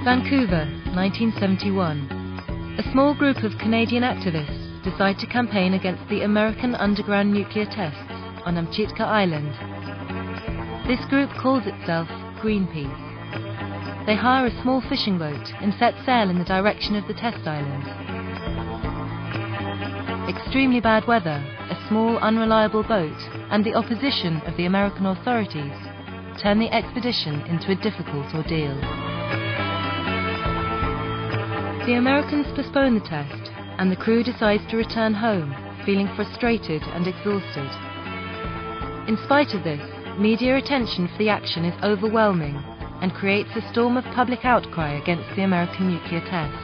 Vancouver, 1971. A small group of Canadian activists decide to campaign against the American underground nuclear tests on Amchitka Island. This group calls itself Greenpeace. They hire a small fishing boat and set sail in the direction of the test island. Extremely bad weather, a small unreliable boat, and the opposition of the American authorities turn the expedition into a difficult ordeal. The Americans postpone the test, and the crew decides to return home, feeling frustrated and exhausted. In spite of this, media attention for the action is overwhelming and creates a storm of public outcry against the American nuclear tests.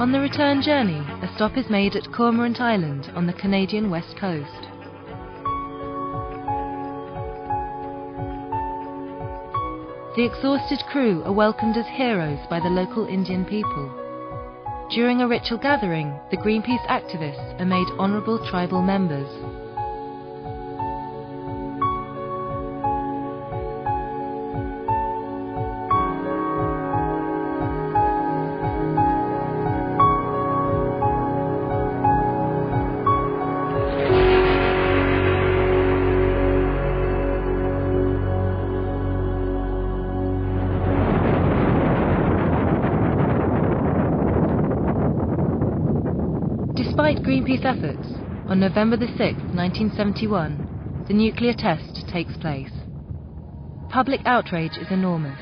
On the return journey, a stop is made at Cormorant Island on the Canadian west coast. The exhausted crew are welcomed as heroes by the local Indian people. During a ritual gathering, the Greenpeace activists are made honourable tribal members. Despite Greenpeace efforts, on November 6, 1971, the nuclear test takes place. Public outrage is enormous.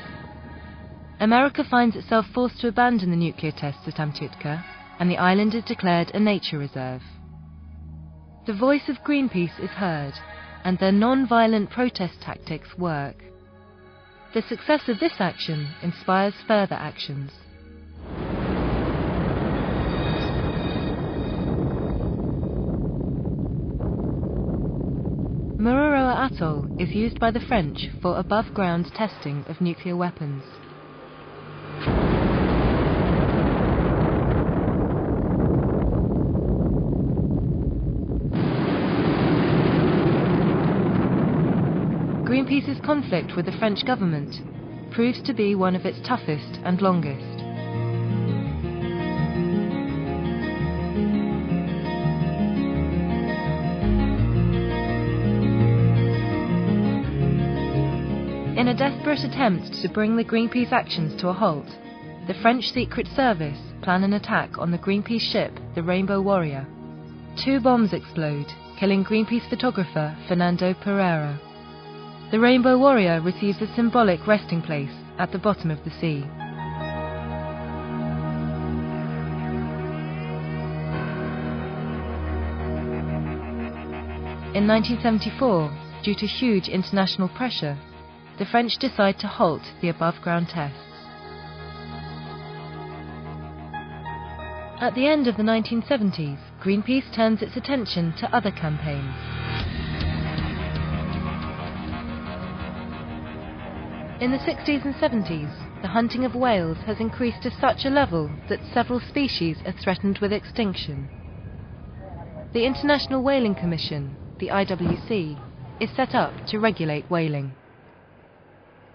America finds itself forced to abandon the nuclear tests at Amchitka, and the island is declared a nature reserve. The voice of Greenpeace is heard, and their non-violent protest tactics work. The success of this action inspires further actions. Mururoa Atoll is used by the French for above-ground testing of nuclear weapons. Greenpeace's conflict with the French government proves to be one of its toughest and longest. In a desperate attempt to bring the Greenpeace actions to a halt, the French Secret Service plan an attack on the Greenpeace ship, the Rainbow Warrior. 2 bombs explode, killing Greenpeace photographer Fernando Pereira. The Rainbow Warrior receives a symbolic resting place at the bottom of the sea. In 1974, due to huge international pressure, the French decide to halt the above-ground tests. At the end of the 1970s, Greenpeace turns its attention to other campaigns. In the 60s and 70s, the hunting of whales has increased to such a level that several species are threatened with extinction. The International Whaling Commission, the IWC, is set up to regulate whaling.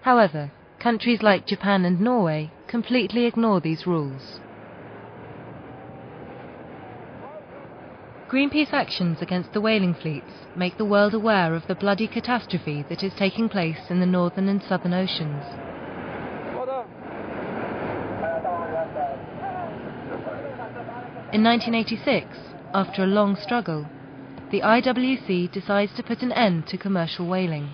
However, countries like Japan and Norway completely ignore these rules. Greenpeace actions against the whaling fleets make the world aware of the bloody catastrophe that is taking place in the Northern and Southern Oceans. In 1986, after a long struggle, the IWC decides to put an end to commercial whaling.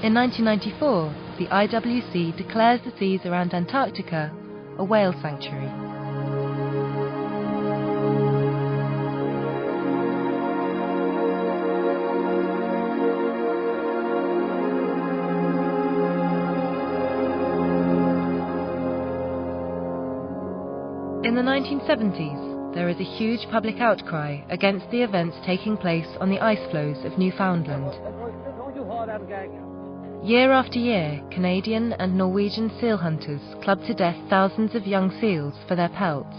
In 1994, the IWC declares the seas around Antarctica a whale sanctuary. In the 1970s, there is a huge public outcry against the events taking place on the ice floes of Newfoundland. Year after year, Canadian and Norwegian seal hunters club to death thousands of young seals for their pelts.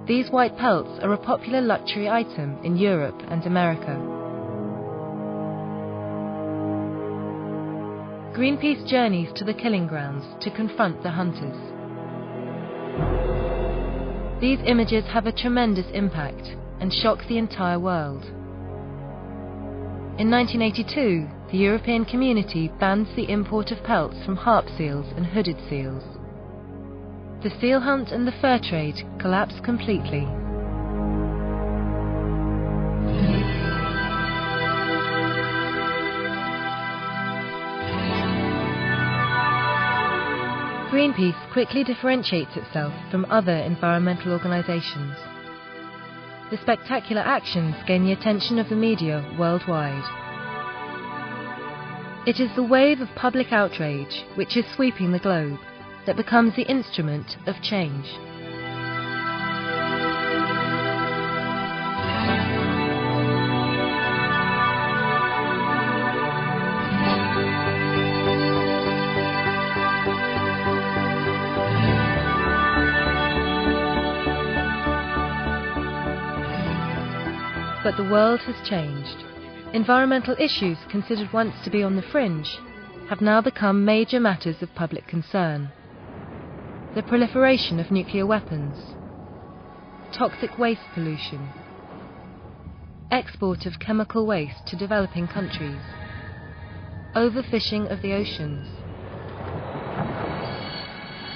These white pelts are a popular luxury item in Europe and America. Greenpeace journeys to the killing grounds to confront the hunters. These images have a tremendous impact and shock the entire world. In 1982, the European Community bans the import of pelts from harp seals and hooded seals. The seal hunt and the fur trade collapse completely. Greenpeace quickly differentiates itself from other environmental organisations. The spectacular actions gain the attention of the media worldwide. It is the wave of public outrage which is sweeping the globe that becomes the instrument of change. But the world has changed. Environmental issues considered once to be on the fringe have now become major matters of public concern. The proliferation of nuclear weapons, toxic waste pollution, export of chemical waste to developing countries, overfishing of the oceans,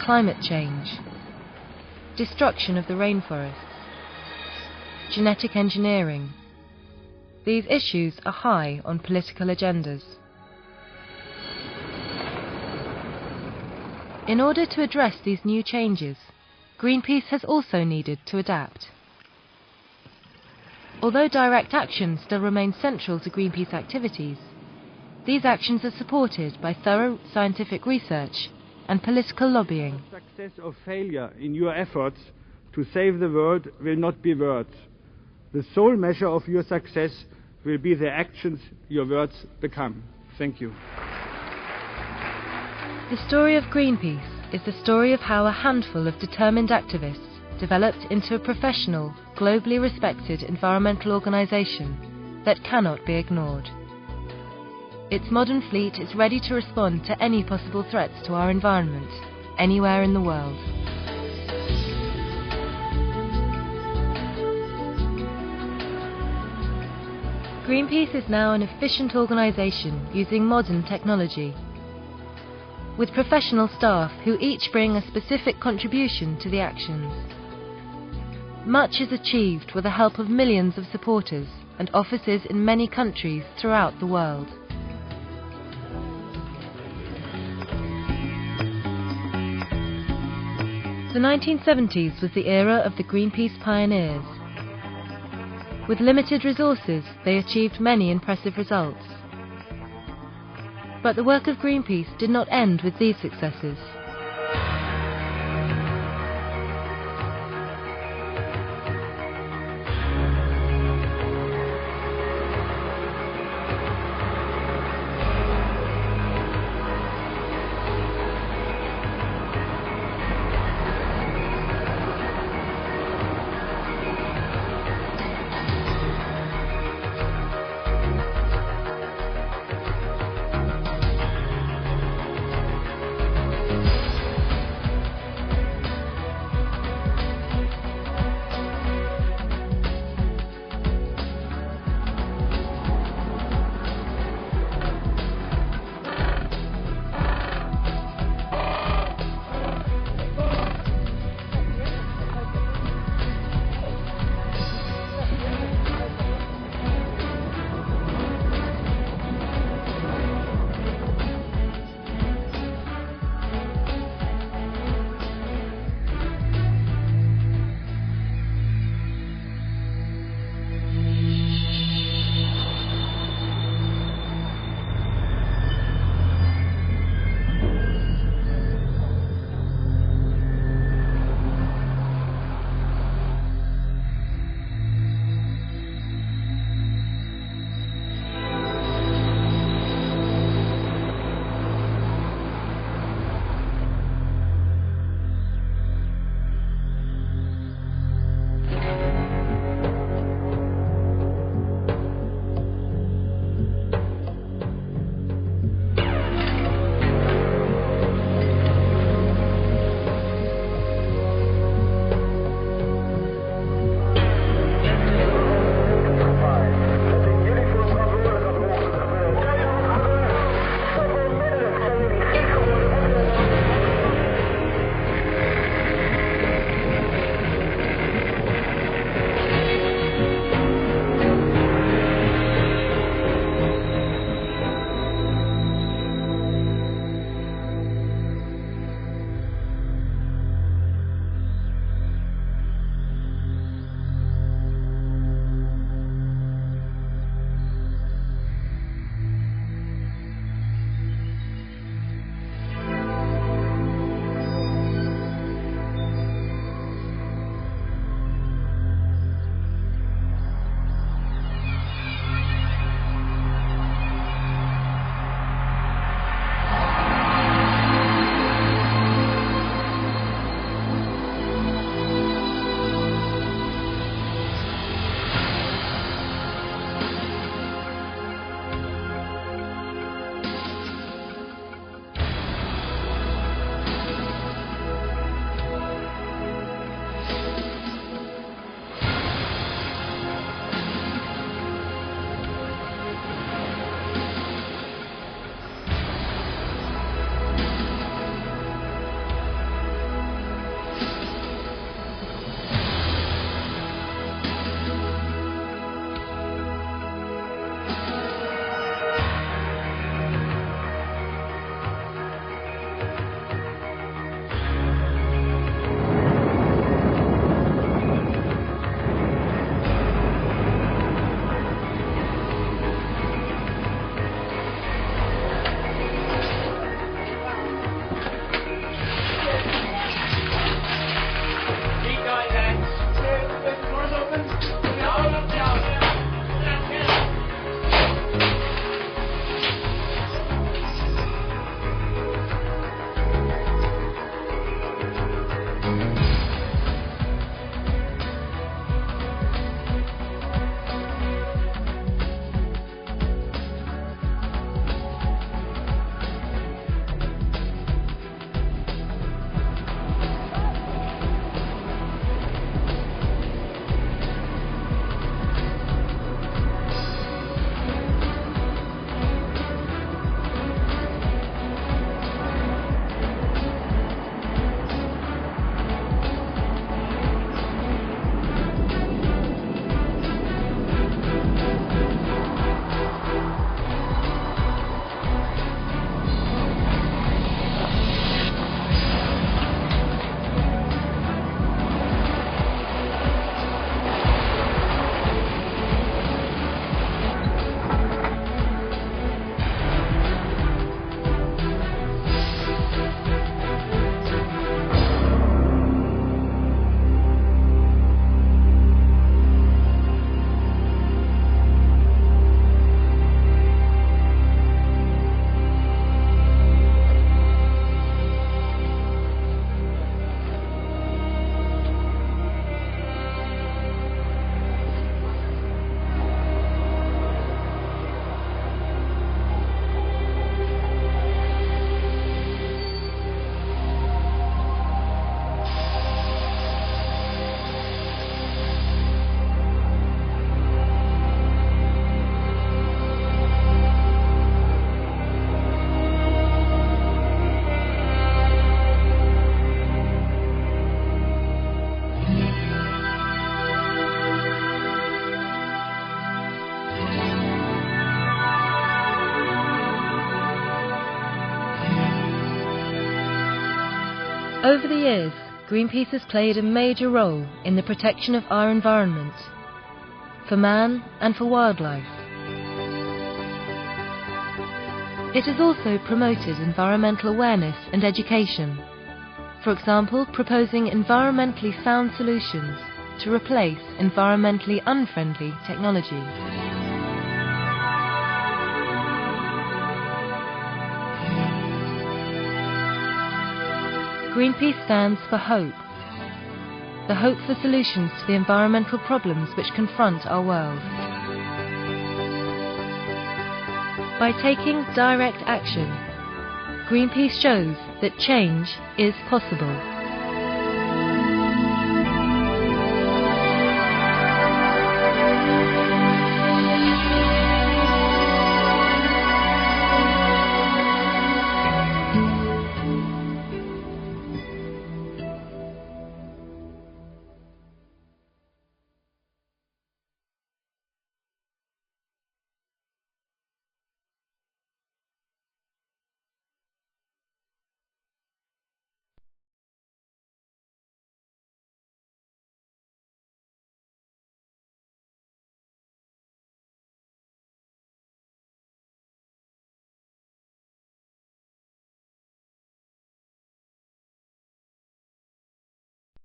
climate change, destruction of the rainforests, genetic engineering. These issues are high on political agendas. In order to address these new changes, Greenpeace has also needed to adapt. Although direct action still remains central to Greenpeace activities, these actions are supported by thorough scientific research and political lobbying. Success or failure in your efforts to save the world will not be words. The sole measure of your success will be the actions your words become. Thank you. The story of Greenpeace is the story of how a handful of determined activists developed into a professional, globally respected environmental organisation that cannot be ignored. Its modern fleet is ready to respond to any possible threats to our environment, anywhere in the world. Greenpeace is now an efficient organisation using modern technology, with professional staff who each bring a specific contribution to the actions. Much is achieved with the help of millions of supporters and offices in many countries throughout the world. The 1970s was the era of the Greenpeace pioneers. With limited resources, they achieved many impressive results. But the work of Greenpeace did not end with these successes. Over the years, Greenpeace has played a major role in the protection of our environment, for man and for wildlife. It has also promoted environmental awareness and education, for example, proposing environmentally sound solutions to replace environmentally unfriendly technologies. Greenpeace stands for hope. The hope for solutions to the environmental problems which confront our world. By taking direct action, Greenpeace shows that change is possible.